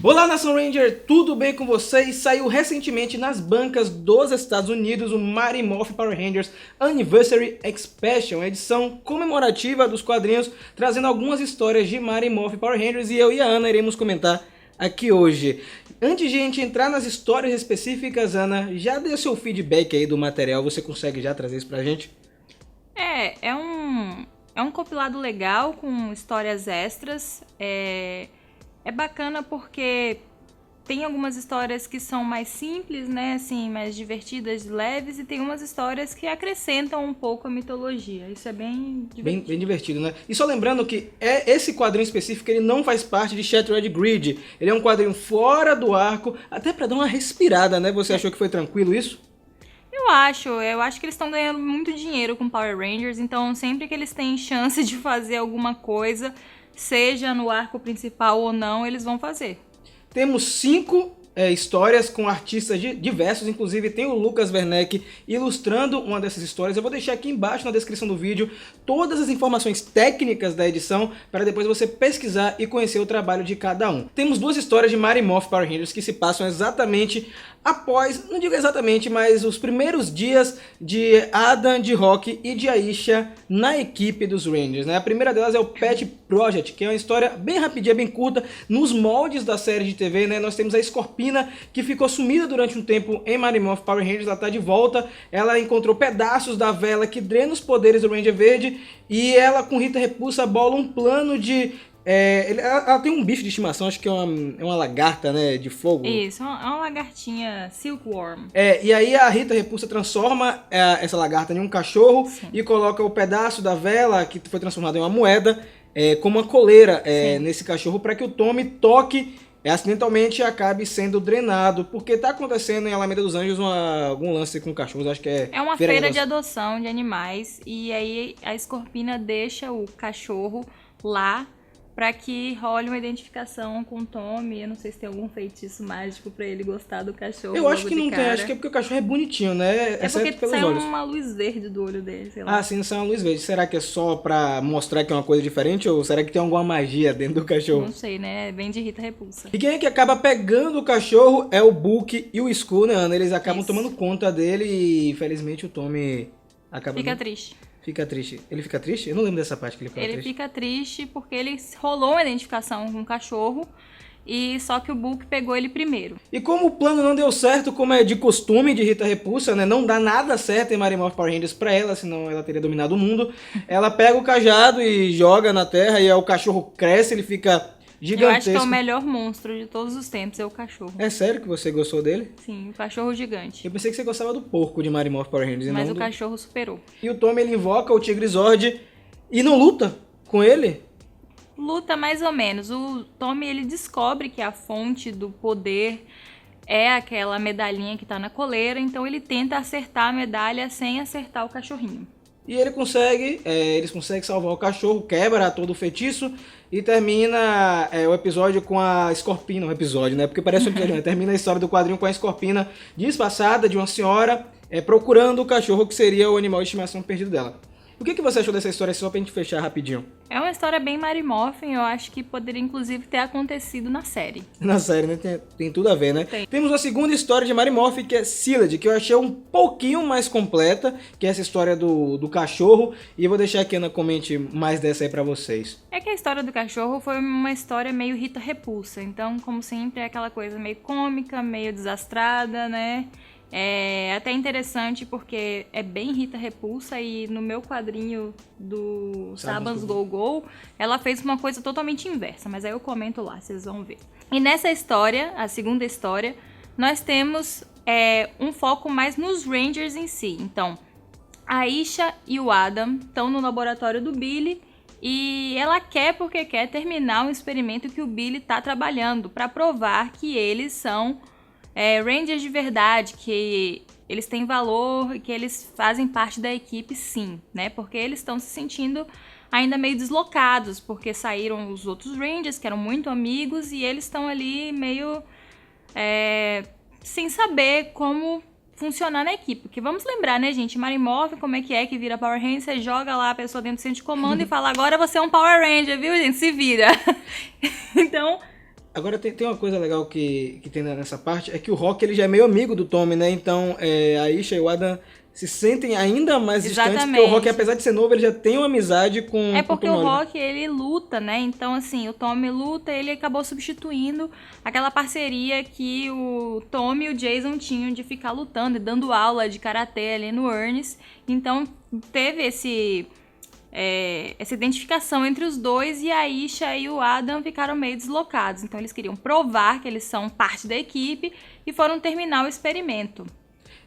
Olá, Nação Ranger, tudo bem com vocês? Saiu recentemente nas bancas dos Estados Unidos o Mighty Morphin Power Rangers Anniversary Expansion, edição comemorativa dos quadrinhos, trazendo algumas histórias de Mighty Morphin Power Rangers, e eu e a Ana iremos comentar aqui hoje. Antes de a gente entrar nas histórias específicas, Ana, já dê seu feedback aí do material, você consegue já trazer isso pra gente? É um compilado legal com histórias extras. É bacana porque tem algumas histórias que são mais simples, né, assim, mais divertidas, leves, e tem umas histórias que acrescentam um pouco a mitologia. Isso é bem divertido. Bem divertido, né? E só lembrando que esse quadrinho específico ele não faz parte de Shattered Grid. Ele é um quadrinho fora do arco, até pra dar uma respirada, né? Você achou que foi tranquilo isso? Eu acho que eles estão ganhando muito dinheiro com Power Rangers, então sempre que eles têm chance de fazer alguma coisa, seja no arco principal ou não, eles vão fazer. Temos 5 histórias com artistas diversos, inclusive tem o Lucas Werneck ilustrando uma dessas histórias. Eu vou deixar aqui embaixo na descrição do vídeo todas as informações técnicas da edição para depois você pesquisar e conhecer o trabalho de cada um. Temos 2 histórias de Mighty Morphin Power Rangers que se passam exatamente após, não digo exatamente, mas os primeiros dias de Adam, de Rock e de Aisha na equipe dos Rangers, né? A primeira delas é o Pet Project, que é uma história bem rapidinha, bem curta, nos moldes da série de TV, né? Nós temos a Scorpina, que ficou sumida durante um tempo em Mighty Morphin Power Rangers, ela tá de volta, ela encontrou pedaços da vela que drena os poderes do Ranger Verde, e ela com Rita Repulsa bola um plano de... ela tem um bicho de estimação, acho que é uma lagarta, né, de fogo. Isso, é uma lagartinha silkworm. E aí a Rita Repulsa transforma essa lagarta em um cachorro. Sim. E coloca o pedaço da vela, que foi transformado em uma moeda, como uma coleira nesse cachorro, para que o Tommy toque acidentalmente e acabe sendo drenado, porque tá acontecendo em Alameda dos Anjos algum lance com cachorros, acho que é uma feira de adoção de animais, e aí a Scorpina deixa o cachorro lá pra que role uma identificação com o Tommy. Eu não sei se tem algum feitiço mágico pra ele gostar do cachorro. Eu acho que não tem, acho que é porque o cachorro é bonitinho, né? É porque sai uma luz verde do olho dele, sei lá. Ah, sim, sai uma luz verde. Será que é só pra mostrar que é uma coisa diferente, ou será que tem alguma magia dentro do cachorro? Não sei, né? Vem de Rita Repulsa. E quem é que acaba pegando o cachorro é o Book e o Skull, né, Ana? Eles acabam tomando conta dele e, infelizmente, o Tommy acaba... Fica triste. Fica triste. Ele fica triste? Eu não lembro dessa parte que ele fica triste. Ele fica triste porque ele rolou uma identificação com o cachorro, e só que o Book pegou ele primeiro. E como o plano não deu certo, como é de costume de Rita Repulsa, né? Não dá nada certo em Mighty Morphin Power Rangers pra ela, senão ela teria dominado o mundo. Ela pega o cajado e joga na terra, e aí o cachorro cresce, ele fica gigantesco. Eu acho que é o melhor monstro de todos os tempos, é o cachorro. É sério que você gostou dele? Sim, o cachorro gigante. Eu pensei que você gostava do porco de Mighty Morphin Power Rangers. Mas o cachorro superou. E o Tommy, ele invoca o Tigre Zord e não luta com ele? Luta mais ou menos. O Tommy, ele descobre que a fonte do poder é aquela medalhinha que tá na coleira, então ele tenta acertar a medalha sem acertar o cachorrinho. E ele eles conseguem salvar o cachorro, quebra todo o feitiço e termina o episódio com a Scorpina, um episódio, né? Porque parece um episódio, né? Termina a história do quadrinho com a Scorpina disfarçada de uma senhora procurando o cachorro que seria o animal de estimação perdido dela. O que você achou dessa história, só pra gente fechar rapidinho? É uma história bem Mighty Morphin, eu acho que poderia inclusive ter acontecido na série. Na série, né? Tem tudo a ver, né? Tem. Temos uma segunda história de Mighty Morphin, que é Sealed, que eu achei um pouquinho mais completa, que é essa história do cachorro, e eu vou deixar que a Ana comente mais dessa aí pra vocês. É que a história do cachorro foi uma história meio Rita Repulsa, então, como sempre, é aquela coisa meio cômica, meio desastrada, né? É até interessante porque é bem Rita Repulsa, e no meu quadrinho do Saban's Go Go, ela fez uma coisa totalmente inversa, mas aí eu comento lá, vocês vão ver. E nessa história, a segunda história, nós temos um foco mais nos Rangers em si. Então, a Aisha e o Adam estão no laboratório do Billy, e ela quer terminar um experimento que o Billy está trabalhando para provar que eles são Rangers de verdade, que eles têm valor e que eles fazem parte da equipe, sim, né? Porque eles estão se sentindo ainda meio deslocados, porque saíram os outros Rangers, que eram muito amigos, e eles estão ali meio sem saber como funcionar na equipe. Porque vamos lembrar, né, gente? Mighty Morphin, como é que vira Power Ranger? Você joga lá a pessoa dentro do centro de comando e fala, agora você é um Power Ranger, viu, gente? Se vira. Então, Agora tem uma coisa legal que tem nessa parte, é que o Rock ele já é meio amigo do Tommy, né? Então a Isha e o Adam se sentem ainda mais distantes, porque o Rock, apesar de ser novo, ele já tem uma amizade com É porque com o Rock, ele luta, né? Então, assim, o Tommy luta, ele acabou substituindo aquela parceria que o Tommy e o Jason tinham de ficar lutando e dando aula de karatê ali no Ernest. Então, teve essa identificação entre os dois, e a Isha e o Adam ficaram meio deslocados. Então, eles queriam provar que eles são parte da equipe e foram terminar o experimento.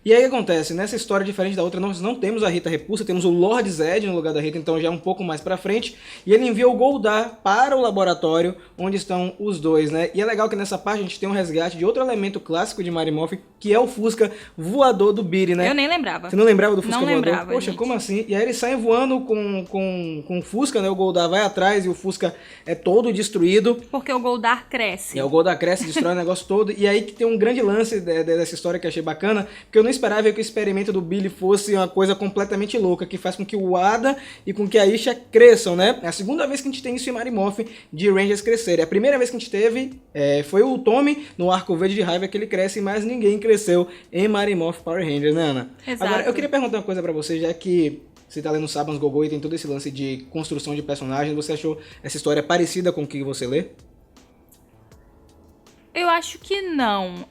E aí o que acontece? Nessa história, diferente da outra, nós não temos a Rita Repulsa, temos o Lord Zed no lugar da Rita, então já é um pouco mais pra frente. E ele envia o Goldar para o laboratório onde estão os dois, né? E é legal que nessa parte a gente tem um resgate de outro elemento clássico de Mighty Morphin, que é o Fusca voador do Billy, né? Eu nem lembrava. Você não lembrava do Fusca não voador? Lembrava, Poxa, gente. como assim? E aí eles saem voando com o Fusca, né? O Goldar vai atrás e o Fusca é todo destruído. Porque o Goldar cresce. O Goldar cresce, destrói o negócio todo. E aí que tem um grande lance dessa história que eu achei bacana, porque eu não esperava que o experimento do Billy fosse uma coisa completamente louca, que faz com que o Ada e com que a Isha cresçam, né? É a segunda vez que a gente tem isso em Mighty Morphin, de Rangers crescerem. A primeira vez que a gente teve foi o Tommy, no Arco Verde de Raiva, que ele cresce, mas ninguém cresceu em Mighty Morphin Power Rangers, né, Ana? Exato. Agora, eu queria perguntar uma coisa pra você, já que você tá lendo Sabans Gogol e tem todo esse lance de construção de personagens, você achou essa história parecida com o que você lê? Eu acho que não.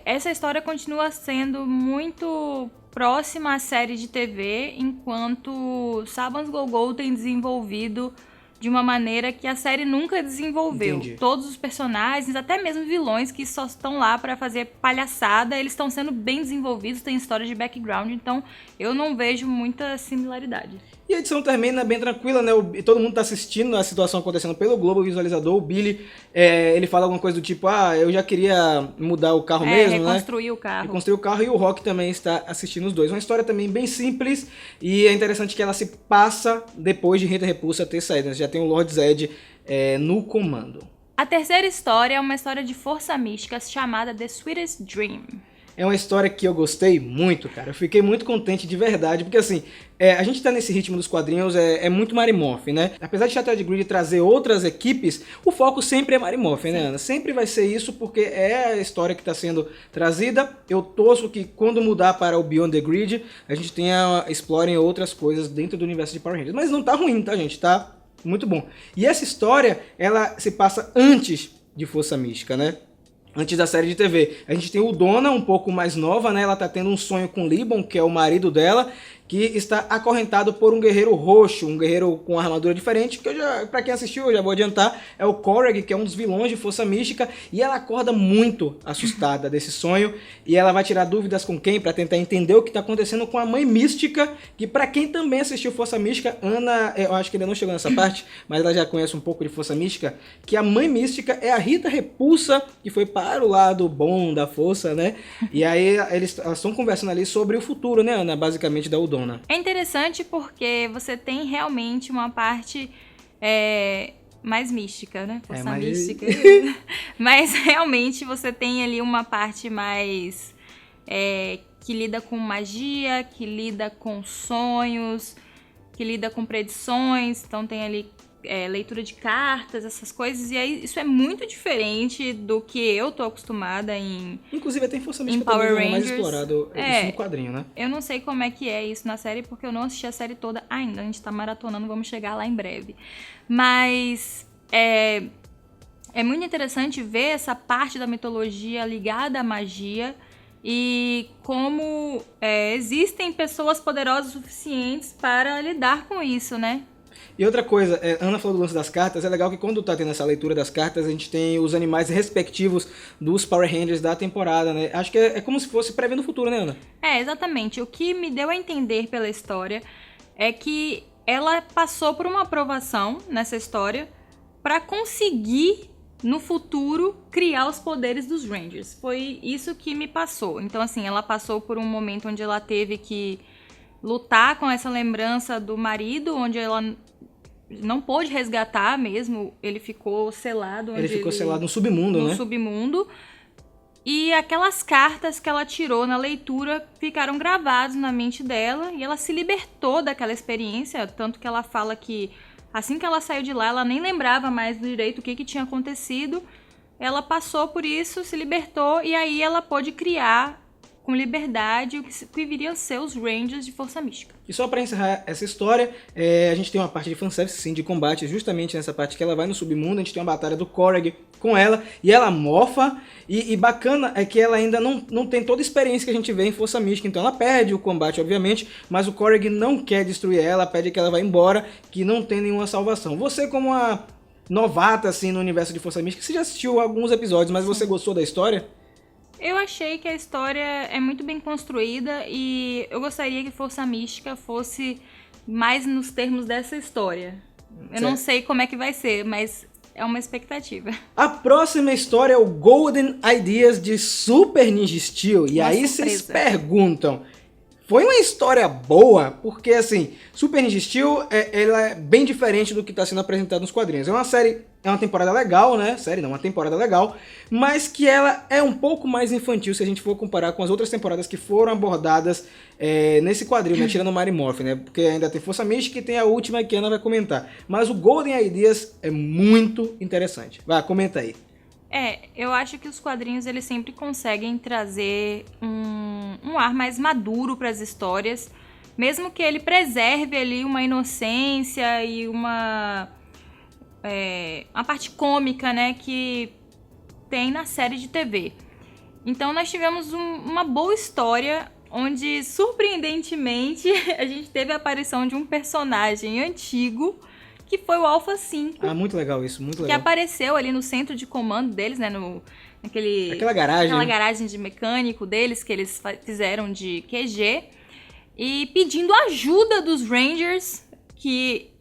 Essa história continua sendo muito próxima à série de TV, enquanto Sabans Gogol tem desenvolvido de uma maneira que a série nunca desenvolveu. Entendi. Todos os personagens, até mesmo vilões que só estão lá pra fazer palhaçada, eles estão sendo bem desenvolvidos, tem história de background, então eu não vejo muita similaridade. E a edição termina bem tranquila, né? Todo mundo tá assistindo a situação acontecendo pelo Globo Visualizador. O Billy, ele fala alguma coisa do tipo, eu já queria mudar o carro mesmo, né? Reconstruir o carro. Reconstruir o carro, e o Rock também está assistindo os dois. Uma história também bem simples, e é interessante que ela se passa depois de Rita Repulsa ter saído. Já tem o Lord Zed no comando. A terceira história é uma história de força mística chamada The Sweetest Dream. É uma história que eu gostei muito, cara. Eu fiquei muito contente de verdade, porque assim, a gente tá nesse ritmo dos quadrinhos, é muito Mighty Morphin, né? Apesar de Shattered Grid trazer outras equipes, o foco sempre é Mighty Morphin, né, Ana? Sempre vai ser isso, porque é a história que tá sendo trazida. Eu torço que quando mudar para o Beyond the Grid, a gente explorem outras coisas dentro do universo de Power Rangers. Mas não tá ruim, tá, gente? Tá muito bom. E essa história, ela se passa antes de Força Mística, né? Antes da série de TV. A gente tem o Donna, um pouco mais nova, né? Ela tá tendo um sonho com Libon, que é o marido dela, que está acorrentado por um guerreiro roxo, um guerreiro com armadura diferente, que pra quem assistiu, eu já vou adiantar, é o Korag, que é um dos vilões de Força Mística, e ela acorda muito assustada desse sonho, e ela vai tirar dúvidas com quem, pra tentar entender o que tá acontecendo com a Mãe Mística, que pra quem também assistiu Força Mística, Ana, eu acho que ainda não chegou nessa parte, mas ela já conhece um pouco de Força Mística, que a Mãe Mística é a Rita Repulsa, que foi para o lado bom da Força, né? E aí elas estão conversando ali sobre o futuro, né, Ana, basicamente da Udona. É interessante porque você tem realmente uma parte mais mística, né? Força mística. Mas realmente você tem ali uma parte mais que lida com magia, que lida com sonhos, que lida com predições. Então tem ali leitura de cartas, essas coisas, e aí isso é muito diferente do que eu tô acostumada em Inclusive tem Força Mística Power também, Rangers. mais explorado isso no quadrinho, né? Eu não sei como é que é isso na série, porque eu não assisti a série toda ainda, a gente tá maratonando, vamos chegar lá em breve. Mas é muito interessante ver essa parte da mitologia ligada à magia e como existem pessoas poderosas suficientes para lidar com isso, né? E outra coisa, Ana falou do lance das cartas, é legal que quando tá tendo essa leitura das cartas, a gente tem os animais respectivos dos Power Rangers da temporada, né? Acho que é como se fosse prevendo o futuro, né, Ana? Exatamente. O que me deu a entender pela história é que ela passou por uma aprovação nessa história para conseguir, no futuro, criar os poderes dos Rangers. Foi isso que me passou. Então, assim, ela passou por um momento onde ela teve que lutar com essa lembrança do marido, onde ela não pôde resgatar mesmo, ele ficou selado. Ele ficou selado no submundo, né? No submundo. E aquelas cartas que ela tirou na leitura ficaram gravadas na mente dela e ela se libertou daquela experiência, tanto que ela fala que assim que ela saiu de lá, ela nem lembrava mais direito o que tinha acontecido, ela passou por isso, se libertou e aí ela pôde criar com liberdade o que viriam a ser os Rangers de Força Mística. E só pra encerrar essa história, a gente tem uma parte de fanservice, sim, de combate, justamente nessa parte que ela vai no submundo, a gente tem uma batalha do Korg com ela, e ela morfa, e bacana é que ela ainda não tem toda a experiência que a gente vê em Força Mística, então ela perde o combate, obviamente, mas o Korg não quer destruir ela, pede que ela vá embora, que não tem nenhuma salvação. Você, como uma novata, assim, no universo de Força Mística, você já assistiu alguns episódios, mas você gostou da história? Eu achei que a história é muito bem construída e eu gostaria que Força Mística fosse mais nos termos dessa história. Eu não sei como é que vai ser, mas é uma expectativa. A próxima história é o Golden Ideas de Super Ninja Steel. E Uma aí surpresa. vocês perguntam, foi uma história boa? Porque assim, Super Ninja Steel ela é bem diferente do que está sendo apresentado nos quadrinhos. É uma série, é uma temporada legal, né? Série não, uma temporada legal, mas que ela é um pouco mais infantil se a gente for comparar com as outras temporadas que foram abordadas nesse quadrinho, né? Tirando o Mighty Morphin, né? Porque ainda tem Força Mística e tem a última que a Ana vai comentar. Mas o Golden Ideas é muito interessante. Vai, comenta aí. Eu acho que os quadrinhos eles sempre conseguem trazer um ar mais maduro para as histórias, mesmo que ele preserve ali uma inocência e uma parte cômica, né, que tem na série de TV. Então nós tivemos uma boa história onde, surpreendentemente, a gente teve a aparição de um personagem antigo que foi o Alpha 5. Ah, muito legal isso, muito legal. Que apareceu ali no centro de comando deles, né? Aquela garagem. Aquela garagem de mecânico deles, que eles fizeram de QG. E pedindo ajuda dos Rangers, que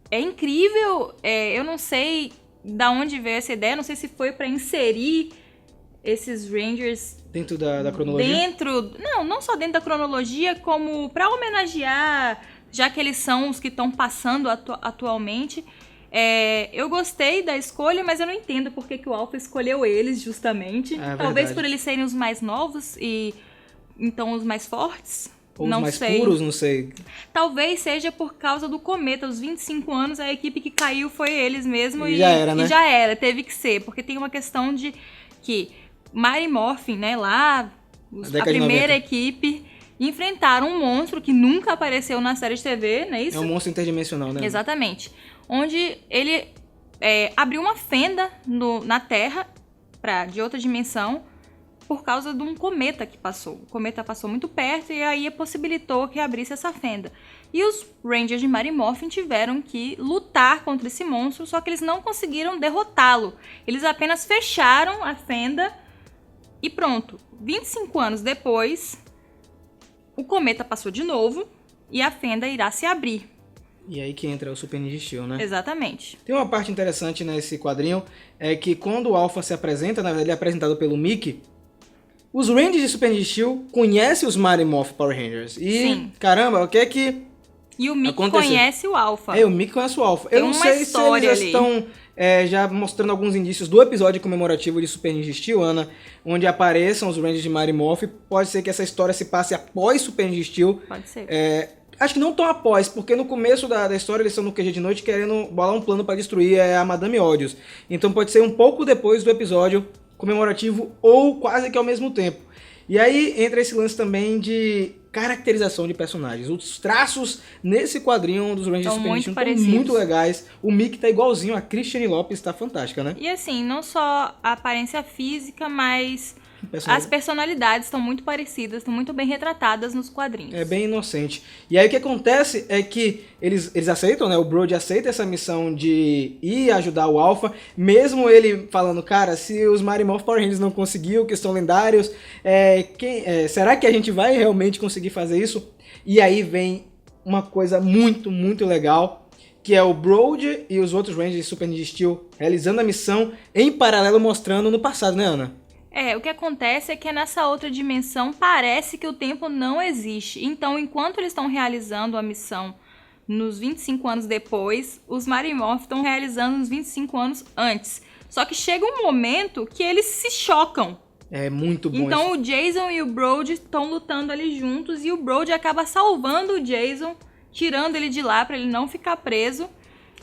é incrível. Eu não sei da onde veio essa ideia, não sei se foi pra inserir esses Rangers dentro da cronologia? Não só dentro da cronologia, como pra homenagear, já que eles são os que estão passando atualmente. Eu gostei da escolha, mas eu não entendo por que o Alpha escolheu eles, justamente. Talvez verdade. por eles serem os mais novos e então os mais fortes. Ou não os mais sei. puros, não sei. Talvez seja por causa do cometa. Os 25 anos, a equipe que caiu foi eles mesmo. E já era, né? E já era, teve que ser. Porque tem uma questão de que Mighty Morphin, né, lá, a primeira equipe, enfrentaram um monstro que nunca apareceu na série de TV, não é isso? É um monstro interdimensional, né? Exatamente. Onde ele abriu uma fenda na Terra, de outra dimensão, por causa de um cometa que passou. O cometa passou muito perto e aí possibilitou que abrisse essa fenda. E os Rangers de Mighty Morphin tiveram que lutar contra esse monstro, só que eles não conseguiram derrotá-lo. Eles apenas fecharam a fenda e pronto. 25 anos depois, o cometa passou de novo e a fenda irá se abrir. E aí que entra o Super Ninja Steel, né? Exatamente. Tem uma parte interessante nesse quadrinho, é que quando o Alpha se apresenta, na verdade ele é apresentado pelo Mickey, os Rangers de Super Ninja Steel conhecem os Mighty Morphin Power Rangers. E, Sim. Caramba, o que é que E o Mickey aconteceu? Conhece o Alpha. O Mickey conhece o Alpha. Eu Tem não uma sei se história eles ali. estão já mostrando alguns indícios do episódio comemorativo de Super Ninja Steel, Ana, onde apareçam os Rangers de Mighty Morphin. Pode ser que essa história se passe após Super Ninja Steel. Pode ser. Acho que não tão após, porque no começo da história eles estão no QG de noite querendo bolar um plano para destruir a Madame Odious. Então pode ser um pouco depois do episódio comemorativo ou quase que ao mesmo tempo. E aí entra esse lance também de caracterização de personagens. Os traços nesse quadrinho dos Rangers São Super muito Ninja estão parecidos. muito legais. O Mickey tá igualzinho, a Christiane Lopes tá fantástica, né? E assim, não só a aparência física, mas Personagem. as personalidades estão muito parecidas, estão muito bem retratadas nos quadrinhos. É bem inocente. E aí o que acontece é que eles aceitam, né? O Brody aceita essa missão de ir ajudar o Alpha, mesmo ele falando, cara, se os Mighty Morphin Power Rangers não conseguiu, que estão lendários, será que a gente vai realmente conseguir fazer isso? E aí vem uma coisa muito, muito legal, que é o Brody e os outros Rangers de Super Ninja Steel realizando a missão em paralelo, mostrando no passado, né, Ana? O que acontece é que nessa outra dimensão parece que o tempo não existe. Então, enquanto eles estão realizando a missão nos 25 anos depois, os Mighty Morphin estão realizando nos 25 anos antes. Só que chega um momento que eles se chocam. É muito bom. Então o Jason e o Brody estão lutando ali juntos e o Brody acaba salvando o Jason, tirando ele de lá para ele não ficar preso.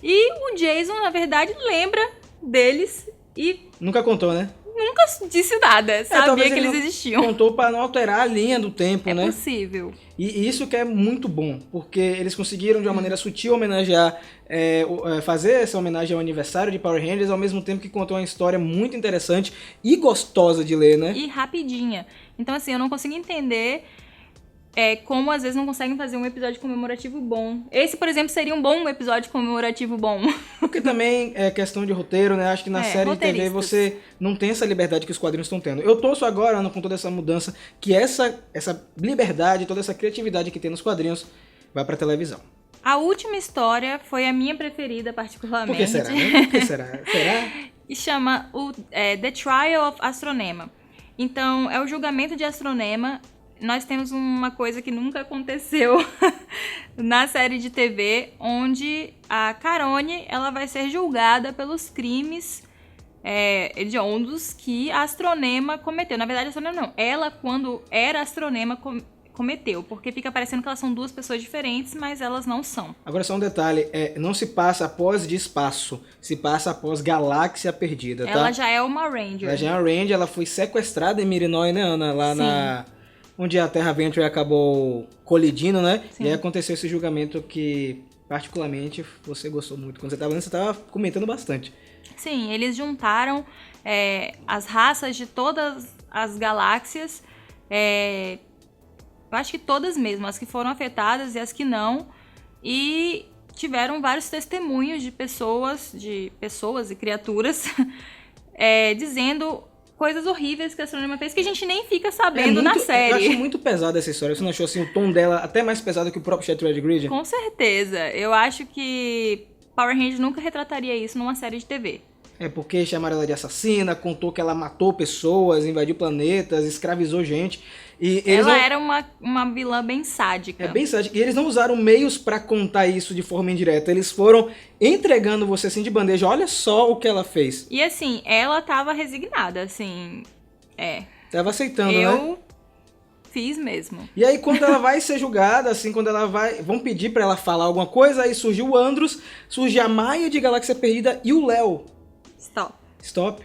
E o Jason, na verdade, lembra deles E Nunca contou, né? nunca disse nada, sabia talvez que ele eles não existiam. Contou pra não alterar a linha do tempo, É né? possível. E isso que é muito bom, porque eles conseguiram de uma maneira sutil homenagear, fazer essa homenagem ao aniversário de Power Rangers, ao mesmo tempo que contou uma história muito interessante e gostosa de ler, né? E rapidinha. Então, assim, eu não consigo entender como às vezes não conseguem fazer um episódio comemorativo bom. Esse, por exemplo, seria um bom episódio comemorativo bom. Porque também é questão de roteiro, né? Acho que na série de TV roteiristas. você não tem essa liberdade que os quadrinhos estão tendo. Eu torço agora, Ana, com toda essa mudança, que essa liberdade, toda essa criatividade que tem nos quadrinhos vai pra televisão. A última história foi a minha preferida, Por particularmente. que será, né? Por que será? Será? E chama The Trial of Astronema. Então, é o julgamento de Astronema. Nós temos uma coisa que nunca aconteceu na série de TV, onde a Carone ela vai ser julgada pelos crimes hediondos que a Astronema cometeu. Na verdade, a Astronema não. Ela, quando era Astronema, cometeu. Porque fica parecendo que elas são duas pessoas diferentes, mas elas não são. Agora só um detalhe, não se passa após de espaço, se passa após Galáxia Perdida, tá? Ela já é uma Ranger. Ela já é uma Ranger, ela foi sequestrada em Mirinói, né, Ana? Lá onde a Terra Venture acabou colidindo, né? Sim. E aí aconteceu esse julgamento que, particularmente, você gostou muito. Quando você estava lendo, você estava comentando bastante. Sim, eles juntaram as raças de todas as galáxias, eu acho que todas mesmo, as que foram afetadas e as que não, e tiveram vários testemunhos de pessoas e criaturas dizendo coisas horríveis que a Astronema fez que a gente nem fica sabendo na série. Eu acho muito pesada essa história. Você não achou assim, o tom dela até mais pesado que o próprio Shattered Grid? Com certeza. Eu acho que Power Rangers nunca retrataria isso numa série de TV. É porque chamaram ela de assassina, contou que ela matou pessoas, invadiu planetas, escravizou gente. E ela era uma vilã bem sádica. É bem sádica. E eles não usaram meios pra contar isso de forma indireta. Eles foram entregando você assim de bandeja. Olha só o que ela fez. E assim, ela tava resignada, assim. Tava aceitando, né? Eu fiz mesmo. E aí quando ela vai ser julgada, assim, quando ela vai... Vão pedir pra ela falar alguma coisa, aí surge o Andros, surge a Maia de Galáxia Perdida e o Léo. Stop.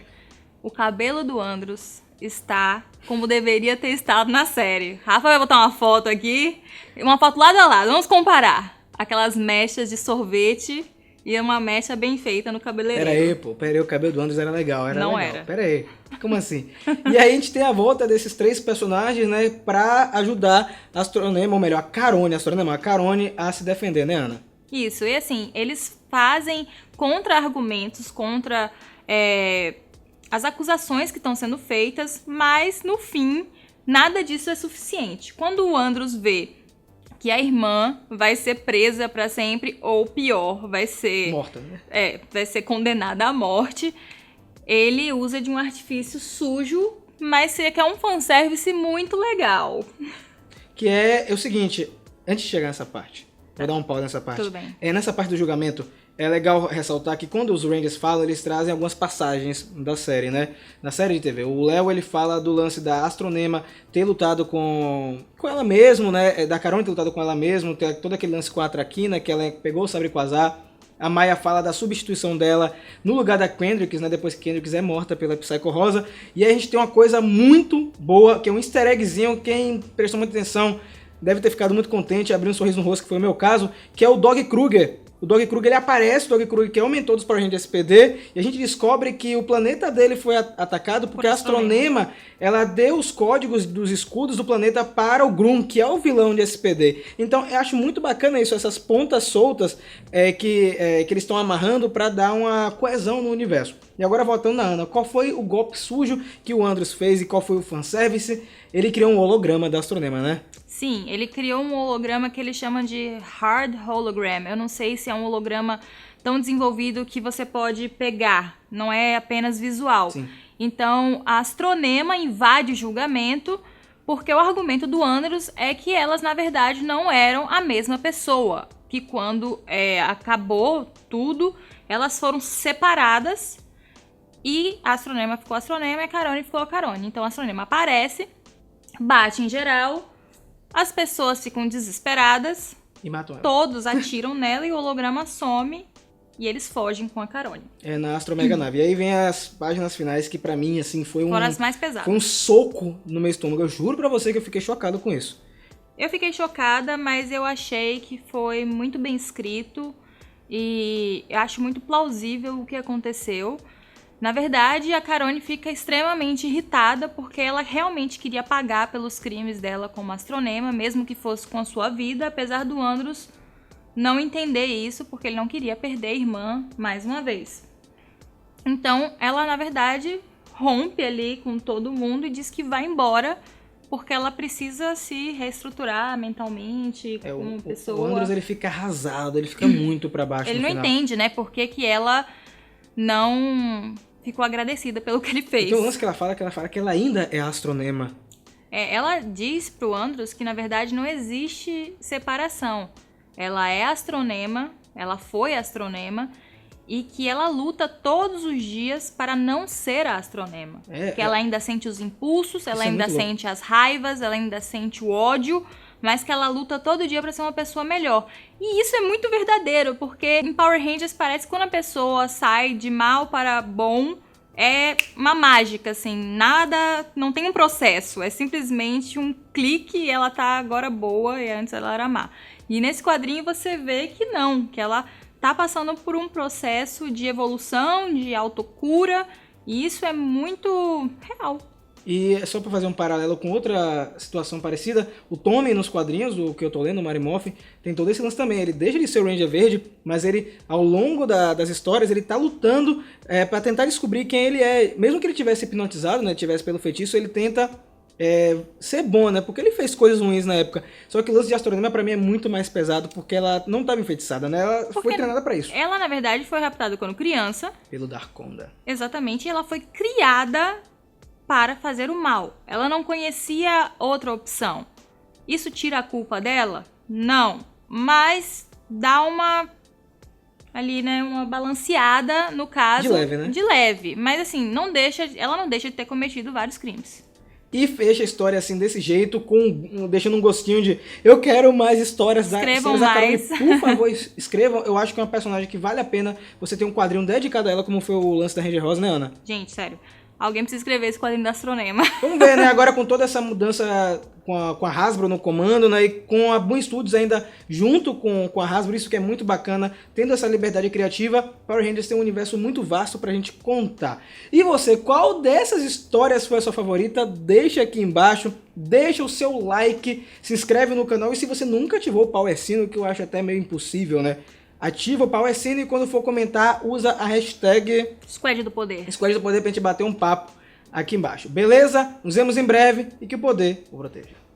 O cabelo do Andros está como deveria ter estado na série. Rafa vai botar uma foto aqui, uma foto lado a lado. Vamos comparar. Aquelas mechas de sorvete e uma mecha bem feita no cabeleireiro. Pera aí, o cabelo do Andros era legal. Não legal. era. Pera aí, como assim? E aí a gente tem a volta desses três personagens, né, pra ajudar a Astronema, ou melhor, a Carone a se defender, né, Ana? Isso, e assim, eles fazem contra-argumentos contra as acusações que estão sendo feitas, mas no fim, nada disso é suficiente. Quando o Andros vê que a irmã vai ser presa pra sempre, ou pior, vai ser... Morta, né? Vai ser condenada à morte, ele usa de um artifício sujo, mas que é um fanservice muito legal. Que é o seguinte, antes de chegar nessa parte, vou dar um pau nessa parte. Tudo bem. Nessa parte do julgamento, é legal ressaltar que quando os Rangers falam, eles trazem algumas passagens da série, né? Na série de TV. O Léo, ele fala do lance da Astronema ter lutado com ela mesmo, né? Da Carone ter lutado com ela mesmo, ter todo aquele lance com a Traquina, que ela pegou o sabre Quasar. A Maia fala da substituição dela no lugar da Kendricks, né? Depois que Kendricks é morta pela Psycho Rosa. E aí a gente tem uma coisa muito boa, que é um easter eggzinho. Quem prestou muita atenção deve ter ficado muito contente, abriu um sorriso no rosto, que foi o meu caso, que é o Dog Kruger. O Dog Kruger, ele aparece, o Dog Kruger que é o mentor dos Power Rangers SPD, e a gente descobre que o planeta dele foi atacado porque a Astronema, ela deu os códigos dos escudos do planeta para o Grum, que é o vilão de SPD. Então, eu acho muito bacana isso, essas pontas soltas que eles estão amarrando para dar uma coesão no universo. E agora, voltando na Ana, qual foi o golpe sujo que o Andros fez e qual foi o fanservice? Ele criou um holograma da Astronema, né? Sim, ele criou um holograma que ele chama de Hard Hologram. Eu não sei se é um holograma tão desenvolvido que você pode pegar, não é apenas visual. Sim. Então, a Astronema invade o julgamento porque o argumento do Andros é que elas, na verdade, não eram a mesma pessoa. Que quando acabou tudo, elas foram separadas e a Astronema ficou Astronema e a Carone ficou a Carone. Então, a Astronema aparece, bate em geral... As pessoas ficam desesperadas, E matam ela. todos atiram nela e o holograma some e eles fogem com a Carone. É, na Astro Mega Nave. E aí vem as páginas finais que pra mim, assim, Foram as mais pesadas. foi um soco no meu estômago. Eu juro pra você que eu fiquei chocado com isso. Eu fiquei chocada, mas eu achei que foi muito bem escrito e eu acho muito plausível o que aconteceu. Na verdade, a Carone fica extremamente irritada porque ela realmente queria pagar pelos crimes dela como astronema, mesmo que fosse com a sua vida, apesar do Andros não entender isso, porque ele não queria perder a irmã mais uma vez. Então, ela, na verdade, rompe ali com todo mundo e diz que vai embora, porque ela precisa se reestruturar mentalmente, como pessoa. O Andros, ele fica arrasado, ele fica muito pra baixo Ele no não final. entende, né, por que ela não ficou agradecida pelo que ele fez. Tem um lance que ela fala que ela ainda é astronema. Ela diz pro Andros que, na verdade, não existe separação. Ela é astronema, ela foi astronema, e que ela luta todos os dias para não ser a astronema. Que ela ainda sente os impulsos, ela ainda sente as raivas, ela ainda sente o ódio, mas que ela luta todo dia para ser uma pessoa melhor. E isso é muito verdadeiro, porque em Power Rangers parece que quando a pessoa sai de mal para bom, é uma mágica, assim, nada, não tem um processo, é simplesmente um clique e ela tá agora boa e antes ela era má. E nesse quadrinho você vê que não, que ela tá passando por um processo de evolução, de autocura, e isso é muito real. E só pra fazer um paralelo com outra situação parecida, o Tommy nos quadrinhos, o que eu tô lendo, o Mighty Morphin, tem todo esse lance também. Ele deixa de ser o Ranger Verde, mas ele, ao longo das histórias, ele tá lutando pra tentar descobrir quem ele é. Mesmo que ele tivesse hipnotizado, né, tivesse pelo feitiço, ele tenta ser bom, né, porque ele fez coisas ruins na época. Só que o lance de astronema pra mim é muito mais pesado, porque ela não tava enfeitiçada, né, ela foi treinada pra isso. Ela, na verdade, foi raptada quando criança. Pelo Darkonda. Exatamente, e ela foi criada para fazer o mal. Ela não conhecia outra opção. Isso tira a culpa dela? Não. Mas dá uma ali, né, uma balanceada no caso. De leve, né? De leve. Mas assim, ela não deixa de ter cometido vários crimes. E fecha a história assim, desse jeito, deixando um gostinho de eu quero mais histórias Escrevam da Carone. mais. Por favor, escrevam. Eu acho que é uma personagem que vale a pena você ter um quadrinho dedicado a ela, como foi o lance da Ranger Rosa, né, Ana? Gente, sério. Alguém precisa escrever esse quadrinho da astronema. Vamos ver, né? Agora com toda essa mudança com a Hasbro no comando, né? E com a Boom Studios ainda junto com a Hasbro, isso que é muito bacana. Tendo essa liberdade criativa, Power Rangers tem um universo muito vasto pra gente contar. E você, qual dessas histórias foi a sua favorita? Deixa aqui embaixo. Deixa o seu like, se inscreve no canal. E se você nunca ativou o Power Sino, que eu acho até meio impossível, né? Ativa o Power Sino e quando for comentar, usa a hashtag Squad do Poder. Squad do Poder pra gente bater um papo aqui embaixo. Beleza? Nos vemos em breve e que o poder o proteja.